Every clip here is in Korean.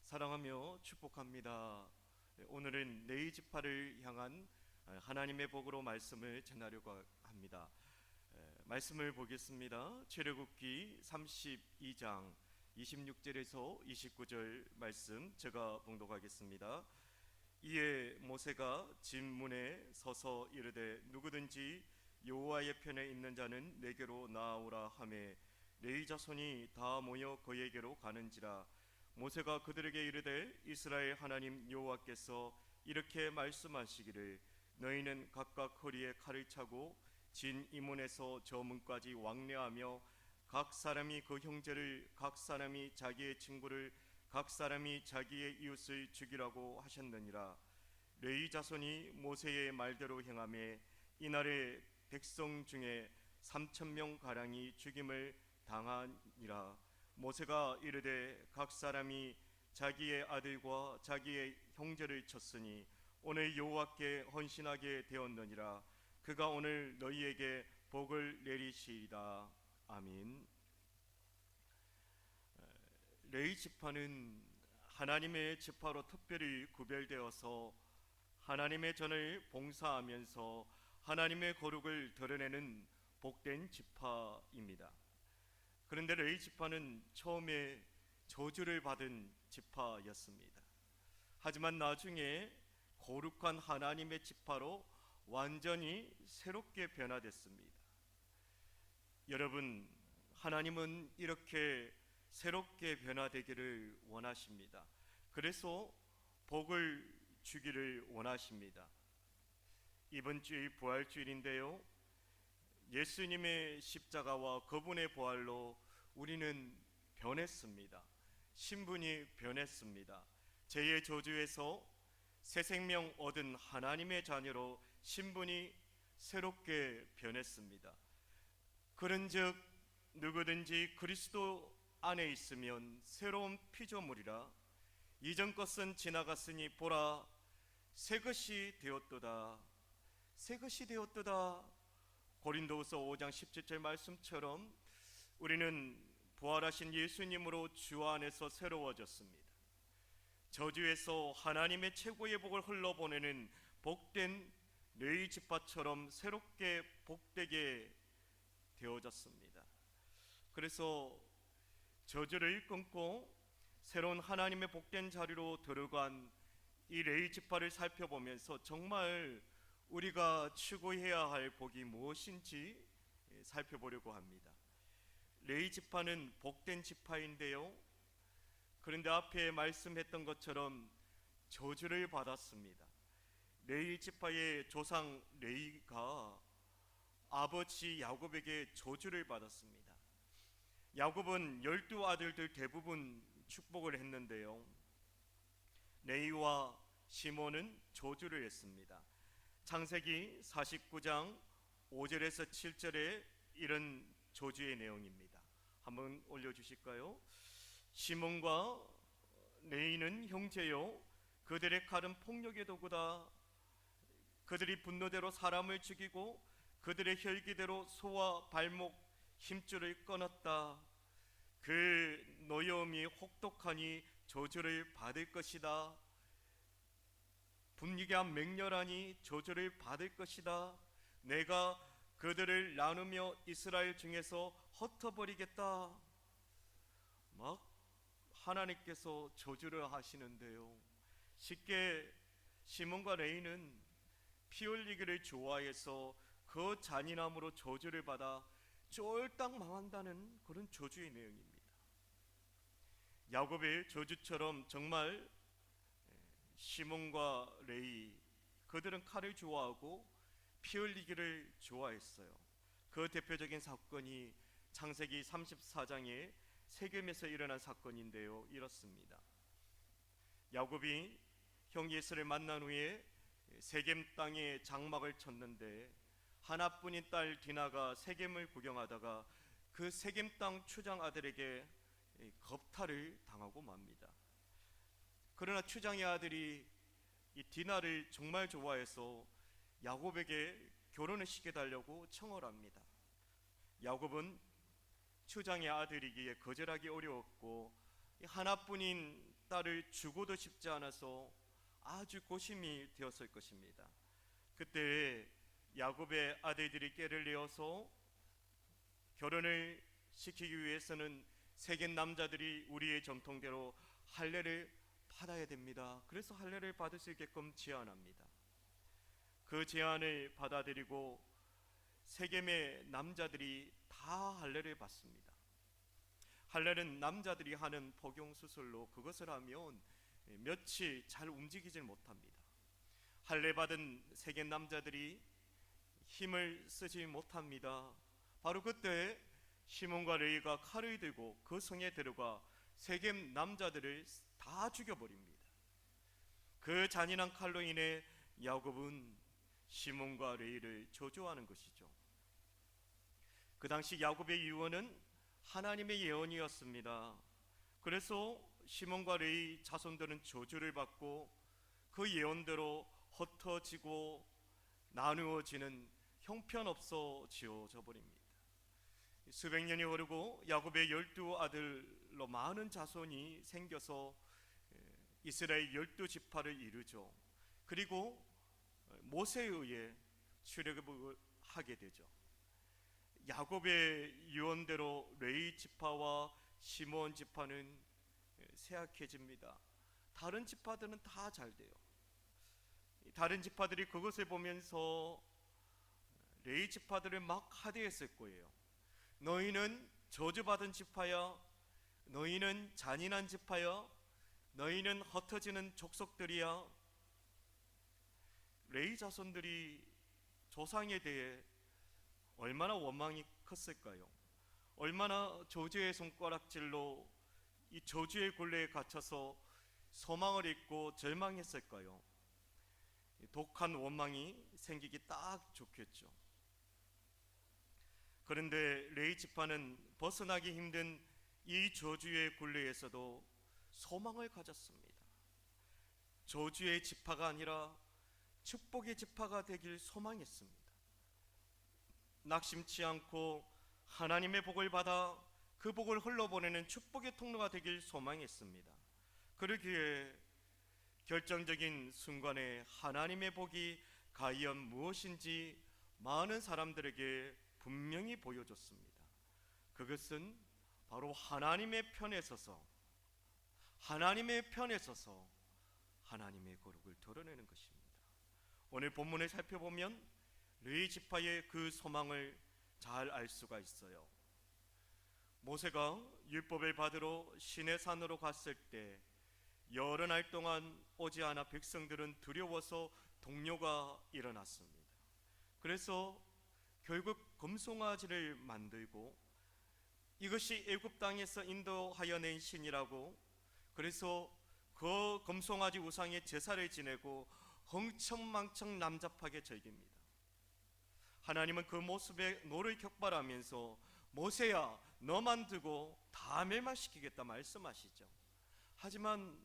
사랑하며 축복합니다. 오늘은 네이 지파를 향한 하나님의 복으로 말씀을 전하려고 합니다. 말씀을 보겠습니다. 출애굽기 32장 26절에서 29절 말씀 제가 봉독하겠습니다. 이에 모세가 진문에 서서 이르되 누구든지 여호와의 편에 있는 자는 내게로 나아오라 하매 레위 자손이 다 모여 그에게로 가는지라. 모세가 그들에게 이르되 이스라엘 하나님 여호와께서 이렇게 말씀하시기를 너희는 각각 허리에 칼을 차고 진 이문에서 저 문까지 왕래하며 각 사람이 그 형제를, 각 사람이 자기의 친구를, 각 사람이 자기의 이웃을 죽이라고 하셨느니라. 레위 자손이 모세의 말대로 행하매 이날에 백성 중에 3,000명 가량이 죽임을 당하니라. 모세가 이르되 각 사람이 자기의 아들과 자기의 형제를 쳤으니 오늘 여호와께 헌신하게 되었느니라. 그가 오늘 너희에게 복을 내리시리다. 아멘. 레위 지파는 하나님의 지파로 특별히 구별되어서 하나님의 전을 봉사하면서 하나님의 거룩을 드러내는 복된 지파입니다. 그런데 레위 지파는 처음에 저주를 받은 지파였습니다. 하지만 나중에 거룩한 하나님의 지파로 완전히 새롭게 변화됐습니다. 여러분, 하나님은 이렇게 새롭게 변화되기를 원하십니다. 그래서 복을 주기를 원하십니다. 이번 주일 부활주일인데요, 예수님의 십자가와 그분의 부활로 우리는 변했습니다. 신분이 변했습니다. 죄의 저주에서 새 생명 얻은 하나님의 자녀로 신분이 새롭게 변했습니다. 그런즉 누구든지 그리스도 안에 있으면 새로운 피조물이라. 이전 것은 지나갔으니 보라 새 것이 되었도다. 새 것이 되었도다. 고린도후서 5장 17절 말씀처럼 우리는 부활하신 예수님으로 주 안에서 새로워졌습니다. 저주에서 하나님의 최고의 복을 흘러보내는 복된 레위 지파처럼 새롭게 복되게 되어졌습니다. 그래서 저주를 끊고 새로운 하나님의 복된 자리로 들어간 이 레위 지파를 살펴보면서 정말 우리가 추구해야 할 복이 무엇인지 살펴보려고 합니다. 레위 지파는 복된 지파인데요, 그런데 앞에 말씀했던 것처럼 저주를 받았습니다. 레위 지파의 조상 레위가 아버지 야곱에게 저주를 받았습니다. 야곱은 12아들들 대부분 축복을 했는데요, 레위와 시몬은 저주를 했습니다. 창세기 49장 5절에서 7절에 이런 저주의 내용입니다. 한번 올려주실까요? 시몬과 레위는 형제요, 그들의 칼은 폭력의 도구다. 그들이 분노대로 사람을 죽이고 그들의 혈기대로 소와 발목 힘줄을 끊었다. 그 노여움이 혹독하니 저주를 받을 것이다. 분기가 맹렬하니 저주를 받을 것이다. 내가 그들을 나누며 이스라엘 중에서 흩어버리겠다. 막 하나님께서 저주를 하시는데요, 쉽게 시몬과 레위는 피 흘리기를 좋아해서 그 잔인함으로 저주를 받아 쫄딱 망한다는 그런 저주의 내용입니다. 야곱의 저주처럼 정말 시몬과 레위, 그들은 칼을 좋아하고 피 흘리기를 좋아했어요. 그 대표적인 사건이 창세기 34장에 세겜에서 일어난 사건인데요, 이렇습니다. 야곱이 형 예수를 만난 후에 세겜 땅에 장막을 쳤는데 하나뿐인 딸 디나가 세겜을 구경하다가 그 세겜 땅 추장 아들에게 겁탈을 당하고 맙니다. 그러나 추장의 아들이 이 디나를 정말 좋아해서 야곱에게 결혼을 시켜달라고 청혼합니다. 야곱은 추장의 아들이기에 거절하기 어려웠고 하나뿐인 딸을 주고도 싶지 않아서 아주 고심이 되었을 것입니다. 그때 야곱의 아들들이 꾀를 내어서 결혼을 시키기 위해서는 세겜 남자들이 우리의 전통대로 할례를 받아야 됩니다. 그래서 할례를 받을 수 있게끔 제안합니다. 그 제안을 받아들이고 세겜의 남자들이 다 할례를 받습니다. 할례는 남자들이 하는 복용 수술로 그것을 하면 며칠 잘 움직이질 못합니다. 할례 받은 세겜 남자들이 힘을 쓰지 못합니다. 바로 그때 시몬과 레위가 칼을 들고 그 성에 들어가 세겜 남자들을 다 죽여버립니다. 그 잔인한 칼로 인해 야곱은 시몬과 레위를 저주하는 것이죠. 그 당시 야곱의 유언은 하나님의 예언이었습니다. 그래서 시몬과 레위 자손들은 저주를 받고 그 예언대로 흩어지고 나누어지는 형편없어지어 버립니다. 수백 년이 흐르고 야곱의 12아들로 많은 자손이 생겨서 이스라엘 12지파를 이루죠. 그리고 모세에 의해 출애굽을 하게 되죠. 야곱의 유언대로 레위 지파와 시므온 지파는 쇠약해집니다. 다른 지파들은 다 잘 돼요. 다른 지파들이 그것을 보면서 레위 지파들을 막 하대했을 거예요. 너희는 저주받은 지파야, 너희는 잔인한 지파야, 너희는 흩어지는 족속들이야. 레위 자손들이 조상에 대해 얼마나 원망이 컸을까요? 얼마나 저주의 손가락질로 이 저주의 굴레에 갇혀서 소망을 잃고 절망했을까요? 독한 원망이 생기기 딱 좋겠죠. 그런데 레위 지파는 벗어나기 힘든 이 저주의 굴레에서도 소망을 가졌습니다. 저주의 지파가 아니라 축복의 지파가 되길 소망했습니다. 낙심치 않고 하나님의 복을 받아 그 복을 흘러보내는 축복의 통로가 되길 소망했습니다. 그러기에 결정적인 순간에 하나님의 복이 과연 무엇인지 많은 사람들에게 분명히 보여줬습니다. 그것은 바로 하나님의 편에 서서 하나님의 거룩을 드러내는 것입니다. 오늘 본문을 살펴보면 레위 지파의 그 소망을 잘 알 수가 있어요. 모세가 율법을 받으러 시내산으로 갔을 때 여러 날 동안 오지 않아 백성들은 두려워서 동요가 일어났습니다. 그래서 결국 금송아지를 만들고 이것이 애굽 땅에서 인도하여 낸 신이라고, 그래서 그 금송아지 우상에 제사를 지내고 흥청망청 남잡하게 즐깁니다. 하나님은 그 모습에 노를 격발하면서 모세야 너만 두고 다 멸망시키겠다 말씀하시죠. 하지만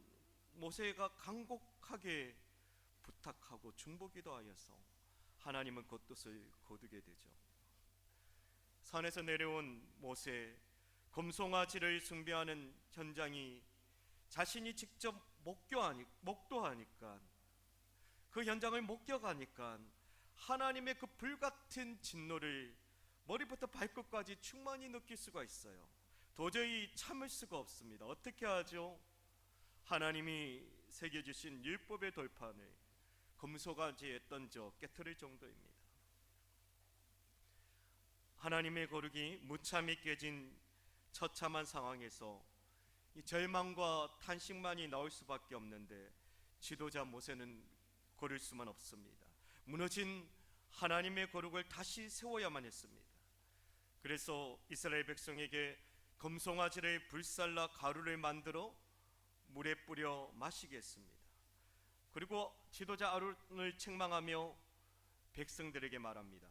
모세가 간곡하게 부탁하고 중보기도 하여서 하나님은 그 뜻을 거두게 되죠. 산에서 내려온 모세, 금송아지를 숭배하는 현장이 자신이 직접 목도하니까, 그 현장을 목격하니까 하나님의 그 불같은 진노를 머리부터 발끝까지 충만히 느낄 수가 있어요. 도저히 참을 수가 없습니다. 어떻게 하죠? 하나님이 새겨주신 율법의 돌판을 금송아지에 던져 깨트릴 정도입니다. 하나님의 거룩이 무참히 깨진 처참한 상황에서 이 절망과 탄식만이 나올 수밖에 없는데 지도자 모세는 고를 수만 없습니다. 무너진 하나님의 거룩을 다시 세워야만 했습니다. 그래서 이스라엘 백성에게 금송아지를 불살라 가루를 만들어 물에 뿌려 마시게 했습니다. 그리고 지도자 아론을 책망하며 백성들에게 말합니다.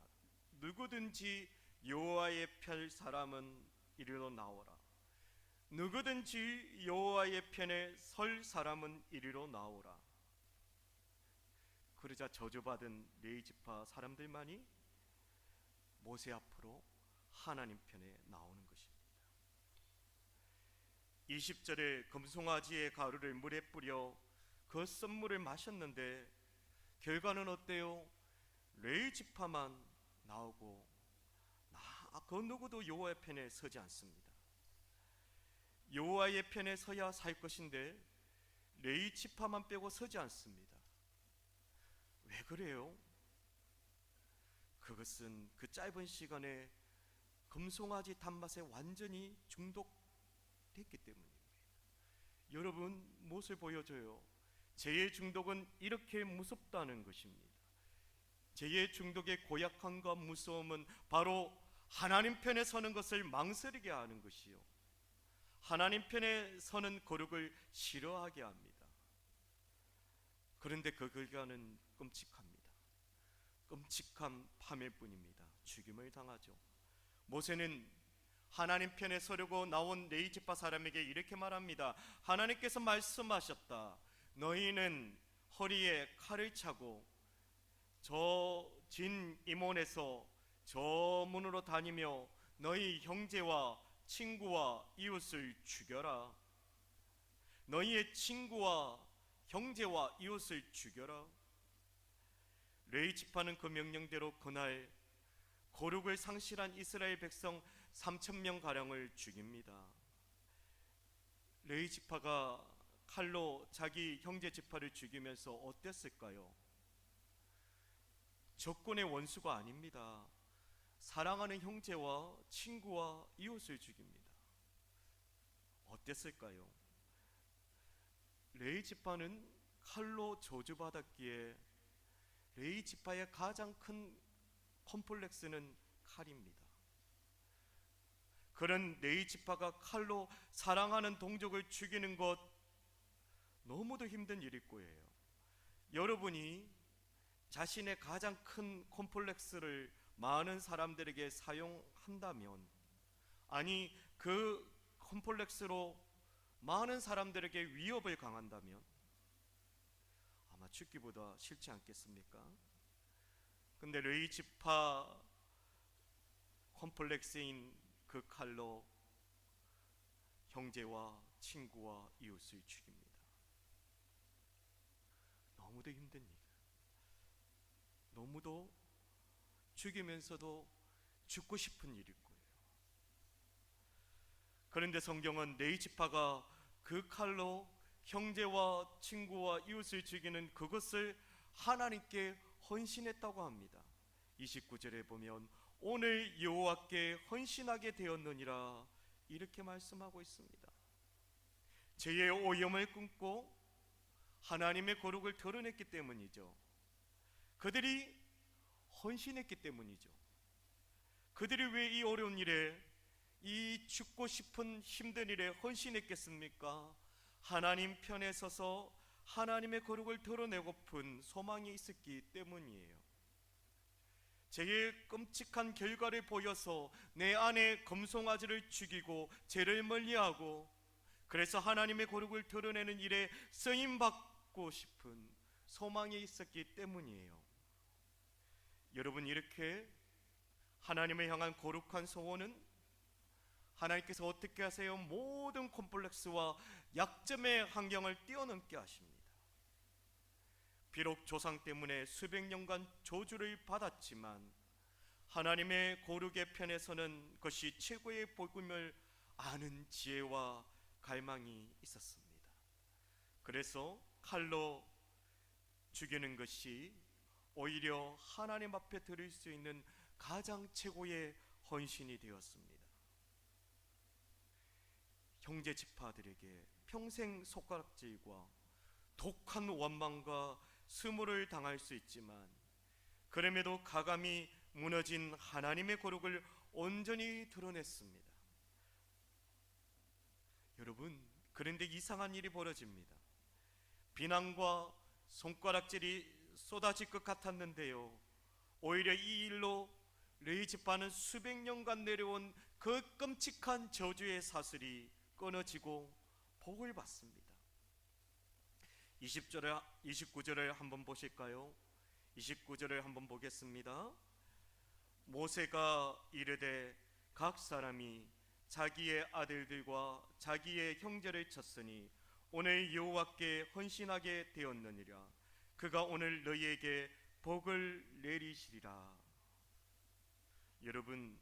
누구든지 여호와의 편 사람은 이리로 나오라. 누구든지 여호와의 편에 설 사람은 이리로 나오라. 그러자 저주받은 레위 지파 사람들만이 모세 앞으로 하나님 편에 나오는 것입니다. 20절에 금송아지의 가루를 물에 뿌려 그 썬물을 마셨는데 결과는 어때요? 레위 지파만 나오고 그 누구도 여호와의 편에 서지 않습니다. 여호와의 편에 서야 살 것인데 레위 지파만 빼고 서지 않습니다. 왜 그래요? 그것은 그 짧은 시간에 금송아지 단맛에 완전히 중독됐기 때문입니다. 여러분, 무엇을 보여줘요? 죄의 중독은 이렇게 무섭다는 것입니다. 죄의 중독의 고약함과 무서움은 바로 하나님 편에 서는 것을 망설이게 하는 것이요, 하나님 편에 서는 거룩을 싫어하게 합니다. 그런데 그 결과는 끔찍합니다. 끔찍한 파멸뿐입니다. 죽임을 당하죠. 모세는 하나님 편에 서려고 나온 레위 지파 사람에게 이렇게 말합니다. 하나님께서 말씀하셨다. 너희는 허리에 칼을 차고 저 진 이몬에서 저 문으로 다니며 너희 형제와 친구와 이웃을 죽여라. 너희의 친구와 형제와 이웃을 죽여라. 레위 지파는 그 명령대로 그날 거룩을 상실한 이스라엘 백성 3,000명 가량을 죽입니다. 레위 지파가 칼로 자기 형제 지파를 죽이면서 어땠을까요? 적군의 원수가 아닙니다. 사랑하는 형제와 친구와 이웃을 죽입니다. 어땠을까요? 레위 지파는 칼로 저주받았기에 레위 지파의 가장 큰 컴플렉스는 칼입니다. 그런 레위 지파가 칼로 사랑하는 동족을 죽이는 것 너무도 힘든 일일 거예요. 여러분이 자신의 가장 큰 컴플렉스를 많은 사람들에게 사용한다면, 아니 그 컴플렉스로 많은 사람들에게 위협을 강한다면 아마 죽기보다 싫지 않겠습니까? 근데 레위 지파 컴플렉스인 그 칼로 형제와 친구와 이웃을 죽입니다. 너무도 힘든 일, 너무도 죽이면서도 죽고 싶은 일일 거예요. 그런데 성경은 레위 지파가 그 칼로 형제와 친구와 이웃을 죽이는 그것을 하나님께 헌신했다고 합니다. 29절에 보면 오늘 여호와께 헌신하게 되었느니라 이렇게 말씀하고 있습니다. 죄의 오염을 끊고 하나님의 거룩을 드러냈기 때문이죠. 그들이 헌신했기 때문이죠. 그들이 왜 이 어려운 일에, 이 죽고 싶은 힘든 일에 헌신했겠습니까? 하나님 편에 서서 하나님의 거룩을 드러내고픈 소망이 있었기 때문이에요. 죄의 끔찍한 결과를 보여서 내 안에 금송아지를 죽이고 죄를 멀리하고, 그래서 하나님의 거룩을 드러내는 일에 쓰임받고 싶은 소망이 있었기 때문이에요. 여러분, 이렇게 하나님을 향한 거룩한 소원은 하나님께서 어떻게 하세요? 모든 콤플렉스와 약점의 환경을 뛰어넘게 하십니다. 비록 조상 때문에 수백 년간 저주를 받았지만 하나님의 거룩의 편에 서는 것이 최고의 복음을 아는 지혜와 갈망이 있었습니다. 그래서 칼로 죽이는 것이 오히려 하나님 앞에 드릴 수 있는 가장 최고의 헌신이 되었습니다. 형제 지파들에게 평생 손가락질과 독한 원망과 수모를 당할 수 있지만, 그럼에도 가감히 무너진 하나님의 거룩을 온전히 드러냈습니다. 여러분, 그런데 이상한 일이 벌어집니다. 비난과 손가락질이 쏟아질 것 같았는데요, 오히려 이 일로 레위 지파는 수백 년간 내려온 그 끔찍한 저주의 사슬이 끊어지고 복을 받습니다. 29절을 한번 보실까요? 29절을 한번 보겠습니다. 모세가 이르되 각 사람이 자기의 아들들과 자기의 형제를 쳤으니 오늘 여호와께 헌신하게 되었느니라. 그가 오늘 너희에게 복을 내리시리라. 여러분,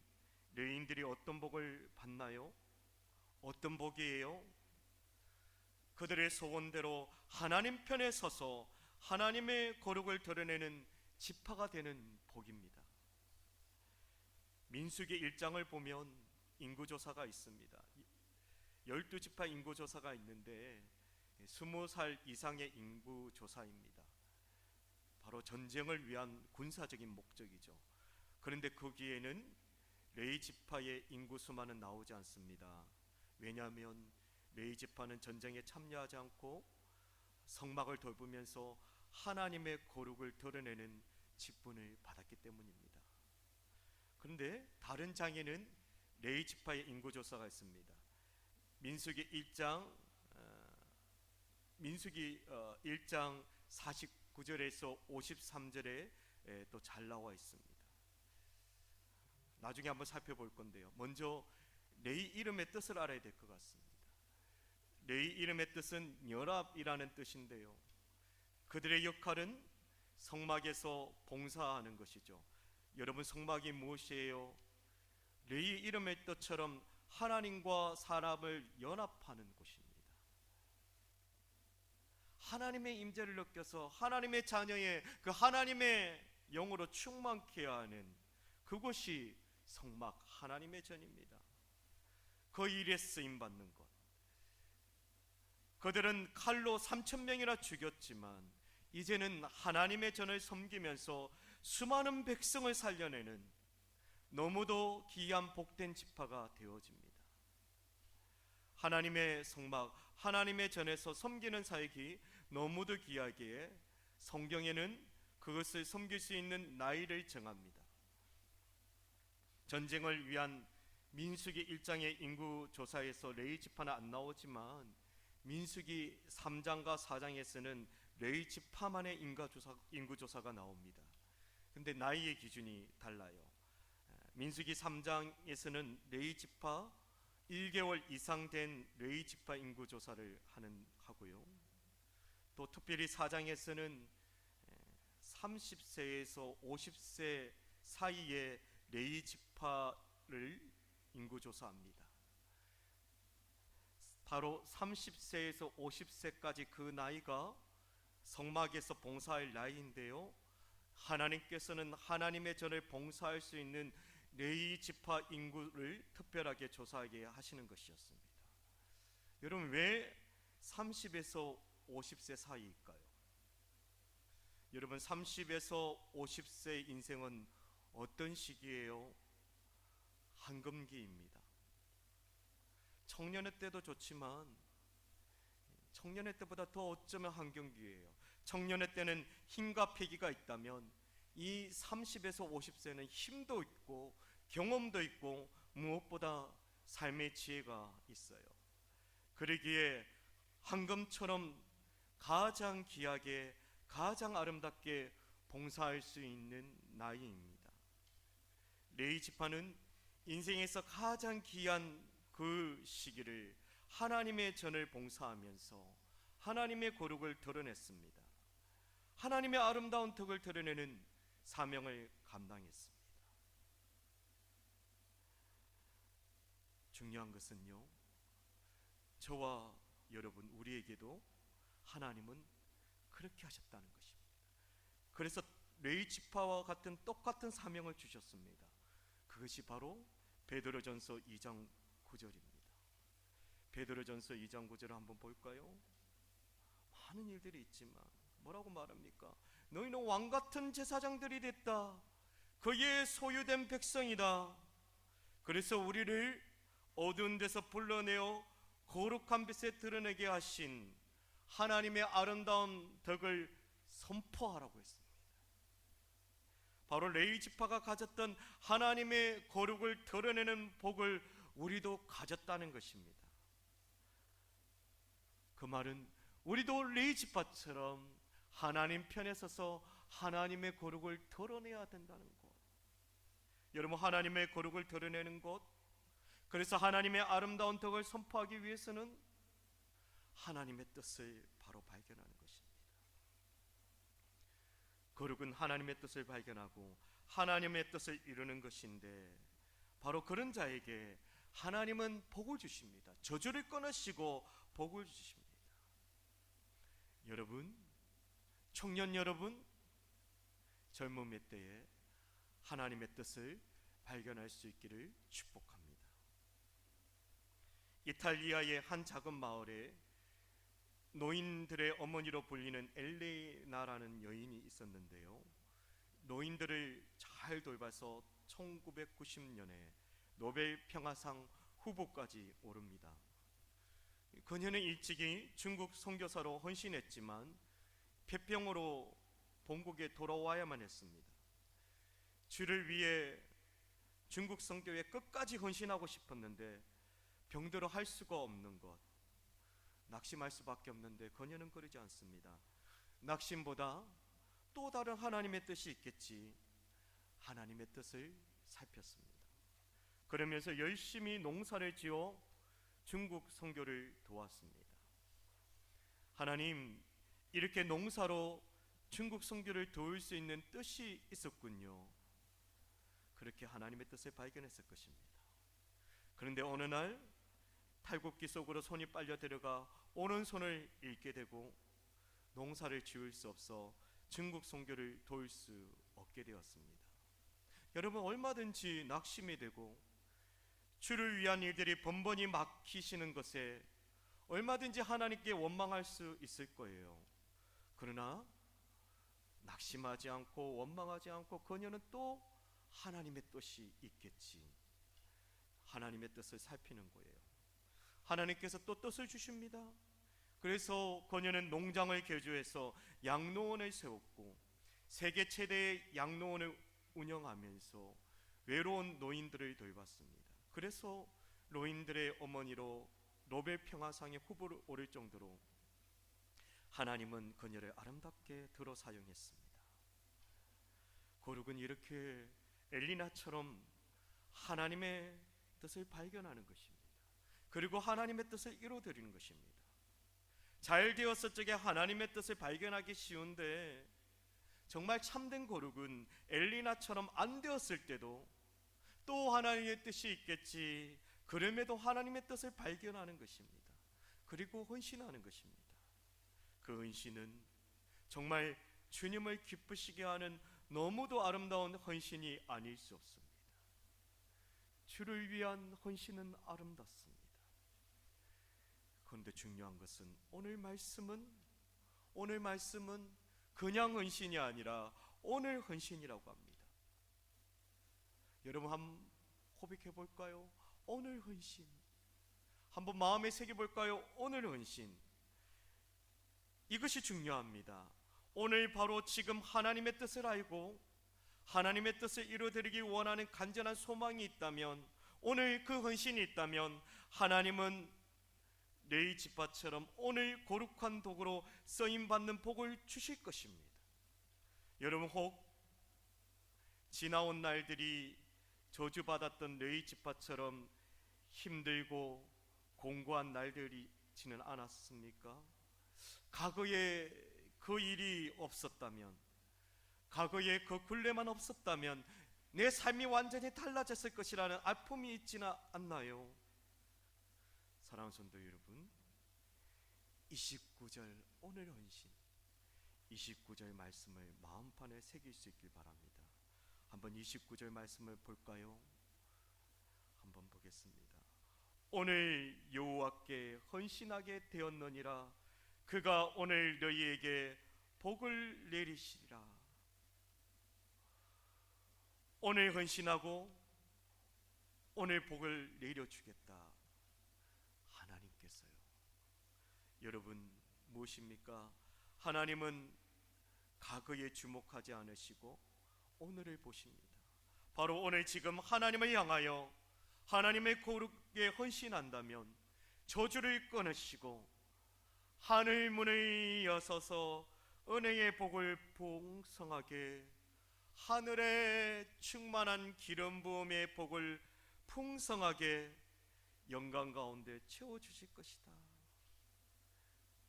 레위인들이 어떤 복을 받나요? 어떤 복이에요? 그들의 소원대로 하나님 편에 서서 하나님의 거룩을 드러내는 지파가 되는 복입니다. 민수기 1장을 보면 인구조사가 있습니다. 12지파 인구조사가 있는데 20살 이상의 인구조사입니다. 바로 전쟁을 위한 군사적인 목적이죠. 그런데 거기에는 레위지파의 인구수만은 나오지 않습니다. 왜냐하면 레위지파는 전쟁에 참여하지 않고 성막을 돌보면서 하나님의 거룩을 드러내는 직분을 받았기 때문입니다. 그런데 다른 장에는 레위지파의 인구조사가 있습니다. 민수기 1장 49절에서 53절에 또 잘 나와 있습니다. 나중에 한번 살펴볼 건데요. 먼저 레위 이름의 뜻을 알아야 될 것 같습니다. 레위 이름의 뜻은 연합이라는 뜻인데요, 그들의 역할은 성막에서 봉사하는 것이죠. 여러분, 성막이 무엇이에요? 레위 이름의 뜻처럼 하나님과 사람을 연합하는 곳입니다. 하나님의 임재를 느껴서 하나님의 자녀의 그 하나님의 영으로 충만케 하는 그곳이 성막, 하나님의 전입니다. 그 일에 쓰임받는 것. 그들은 칼로 3,000명이나 죽였지만 이제는 하나님의 전을 섬기면서 수많은 백성을 살려내는 너무도 귀한 복된 지파가 되어집니다. 하나님의 성막, 하나님의 전에서 섬기는 사역이 너무도 귀하기에 성경에는 그것을 섬길 수 있는 나이를 정합니다. 전쟁을 위한 민수기 1장의 인구조사에서 레위지파는 안 나오지만 민수기 3장과 4장에서는 레위지파만의 인구조사가 나옵니다. 근데 나이의 기준이 달라요. 민수기 3장에서는 레위지파 1개월 이상 된 레위지파 인구조사를 하고요. 또 특별히 4장에서는 30세에서 50세 사이의 레위지파를 인구조사합니다. 바로 30세에서 50세까지 그 나이가 성막에서 봉사할 나이인데요, 하나님께서는 하나님의 전을 봉사할 수 있는 레위지파 인구를 특별하게 조사하게 하시는 것이었습니다. 여러분, 왜 30에서 50세 사이일까요? 여러분, 30에서 50세 인생은 어떤 시기예요? 황금기입니다. 청년의 때도 좋지만 청년의 때보다 더 어쩌면 황금기예요. 청년의 때는 힘과 패기가 있다면 이 30에서 50세는 힘도 있고 경험도 있고 무엇보다 삶의 지혜가 있어요. 그러기에 황금처럼 가장 귀하게 가장 아름답게 봉사할 수 있는 나이입니다. 레위지파는 인생에서 가장 귀한 그 시기를 하나님의 전을 봉사하면서 하나님의 거룩을 드러냈습니다. 하나님의 아름다운 덕을 드러내는 사명을 감당했습니다. 중요한 것은요, 저와 여러분 우리에게도 하나님은 그렇게 하셨다는 것입니다. 그래서 레위지파와 같은 똑같은 사명을 주셨습니다. 그것이 바로 베드로전서 2장 9절입니다. 베드로전서 2장 9절을 한번 볼까요? 많은 일들이 있지만 뭐라고 말합니까? 너희는 왕같은 제사장들이 됐다. 그의 소유된 백성이다. 그래서 우리를 어두운 데서 불러내어 거룩한 빛에 드러내게 하신 하나님의 아름다운 덕을 선포하라고 했습니다. 바로 레위지파가 가졌던 하나님의 거룩을 드러내는 복을 우리도 가졌다는 것입니다. 그 말은 우리도 레위지파처럼 하나님 편에 서서 하나님의 거룩을 드러내야 된다는 것. 여러분, 하나님의 거룩을 드러내는 것, 그래서 하나님의 아름다운 덕을 선포하기 위해서는 하나님의 뜻을 바로 발견하는 것입니다. 거룩은 하나님의 뜻을 발견하고 하나님의 뜻을 이루는 것인데, 바로 그런 자에게 하나님은 복을 주십니다. 저주를 끊으시고 복을 주십니다. 여러분, 청년 여러분, 젊음의 때에 하나님의 뜻을 발견할 수 있기를 축복합니다. 이탈리아의 한 작은 마을에 노인들의 어머니로 불리는 엘레나라는 여인이 있었는데요, 노인들을 잘 돌봐서 1990년에 노벨 평화상 후보까지 오릅니다. 그녀는 일찍이 중국 선교사로 헌신했지만 폐병으로 본국에 돌아와야만 했습니다. 주를 위해 중국 선교에 끝까지 헌신하고 싶었는데 병들어 할 수가 없는 것, 낙심할 수밖에 없는데 그녀는 그러지 않습니다. 낙심보다 또 다른 하나님의 뜻이 있겠지, 하나님의 뜻을 살폈습니다. 그러면서 열심히 농사를 지어 중국 선교를 도왔습니다. 하나님, 이렇게 농사로 중국 선교를 도울 수 있는 뜻이 있었군요. 그렇게 하나님의 뜻을 발견했을 것입니다. 그런데 어느 날 탈곡기 속으로 손이 빨려 들어가 오른손을 잃게 되고 농사를 지을 수 없어 중국 선교를 도울 수 없게 되었습니다. 여러분, 얼마든지 낙심이 되고 주를 위한 일들이 번번이 막히시는 것에 얼마든지 하나님께 원망할 수 있을 거예요. 그러나 낙심하지 않고 원망하지 않고 그녀는 또 하나님의 뜻이 있겠지, 하나님의 뜻을 살피는 거예요. 하나님께서 또 뜻을 주십니다. 그래서 그녀는 농장을 개조해서 양로원을 세웠고 세계 최대의 양로원을 운영하면서 외로운 노인들을 돌봤습니다. 그래서 노인들의 어머니로 노벨 평화상의 후보를 오를 정도로 하나님은 그녀를 아름답게 들어 사용했습니다. 거룩은 이렇게 엘리나처럼 하나님의 뜻을 발견하는 것입니다. 그리고 하나님의 뜻을 이루어드리는 것입니다. 잘 되었을 적에 하나님의 뜻을 발견하기 쉬운데, 정말 참된 거룩은 엘리나처럼 안 되었을 때도 또 하나님의 뜻이 있겠지, 그럼에도 하나님의 뜻을 발견하는 것입니다. 그리고 헌신하는 것입니다. 그 헌신은 정말 주님을 기쁘시게 하는 너무도 아름다운 헌신이 아닐 수 없습니다. 주를 위한 헌신은 아름답습니다. 그런데 중요한 것은 오늘 말씀은 그냥 헌신이 아니라 오늘 헌신이라고 합니다. 여러분, 한번 고백해 볼까요? 오늘 헌신. 한번 마음에 새겨 볼까요? 오늘 헌신. 이것이 중요합니다. 오늘 바로 지금 하나님의 뜻을 알고 하나님의 뜻을 이루어드리기 원하는 간절한 소망이 있다면, 오늘 그 헌신이 있다면 하나님은 레위 지파처럼 오늘 거룩한 도구로 쓰임받는 복을 주실 것입니다. 여러분, 혹 지나온 날들이 저주받았던 레위 지파처럼 힘들고 공고한 날들이지는 않았습니까? 과거에 그 일이 없었다면, 과거에 그 굴레만 없었다면 내 삶이 완전히 달라졌을 것이라는 아픔이 있지는 않나요? 사랑하는 성도 여러분, 29절 오늘 헌신, 29절 말씀을 마음판에 새길 수 있길 바랍니다. 한번 29절 말씀을 볼까요? 한번 보겠습니다. 오늘 여호와께 헌신하게 되었느니라. 그가 오늘 너희에게 복을 내리시리라. 오늘 헌신하고 오늘 복을 내려주겠다, 하나님께서요. 여러분, 무엇입니까? 하나님은 과거에 주목하지 않으시고 오늘을 보십니다. 바로 오늘 지금 하나님을 향하여 하나님의 거룩에 헌신한다면 저주를 끊으시고 하늘 문을 여서서 은혜의 복을 풍성하게, 하늘에 충만한 기름 부음의 복을 풍성하게 영광 가운데 채워주실 것이다.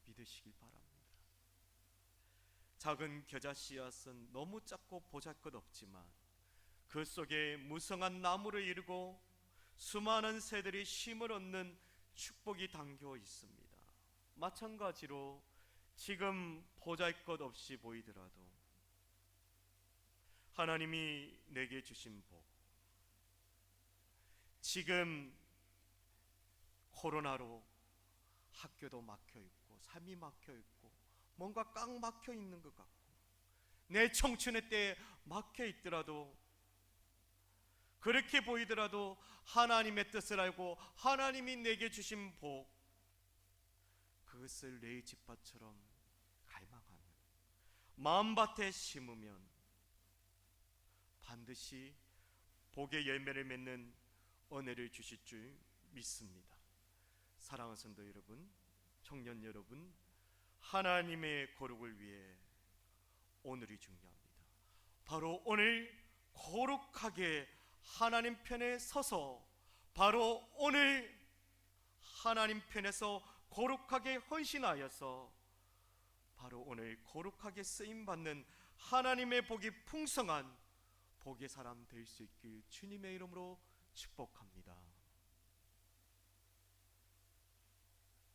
믿으시길 바랍니다. 작은 겨자 씨앗은 너무 작고 보잘것없지만 그 속에 무성한 나무를 이루고 수많은 새들이 쉼을 얻는 축복이 담겨 있습니다. 마찬가지로 지금 보잘것없이 보이더라도 하나님이 내게 주신 복, 지금 코로나로 학교도 막혀 있고 삶이 막혀 있고 뭔가 꽉 막혀 있는 것 같고 내 청춘의 때에 막혀 있더라도, 그렇게 보이더라도 하나님의 뜻을 알고 하나님이 내게 주신 복, 그것을 내 집밭처럼 갈망하면, 마음밭에 심으면 반드시 복의 열매를 맺는 은혜를 주실 줄 믿습니다. 사랑하는 성도 여러분, 청년 여러분, 하나님의 거룩을 위해 오늘이 중요합니다. 바로 오늘 거룩하게 하나님 편에 서서, 바로 오늘 하나님 편에서 거룩하게 헌신하여서 바로 오늘 거룩하게 쓰임받는 하나님의 복이 풍성한 복의 사람 될 수 있길 주님의 이름으로 축복합니다.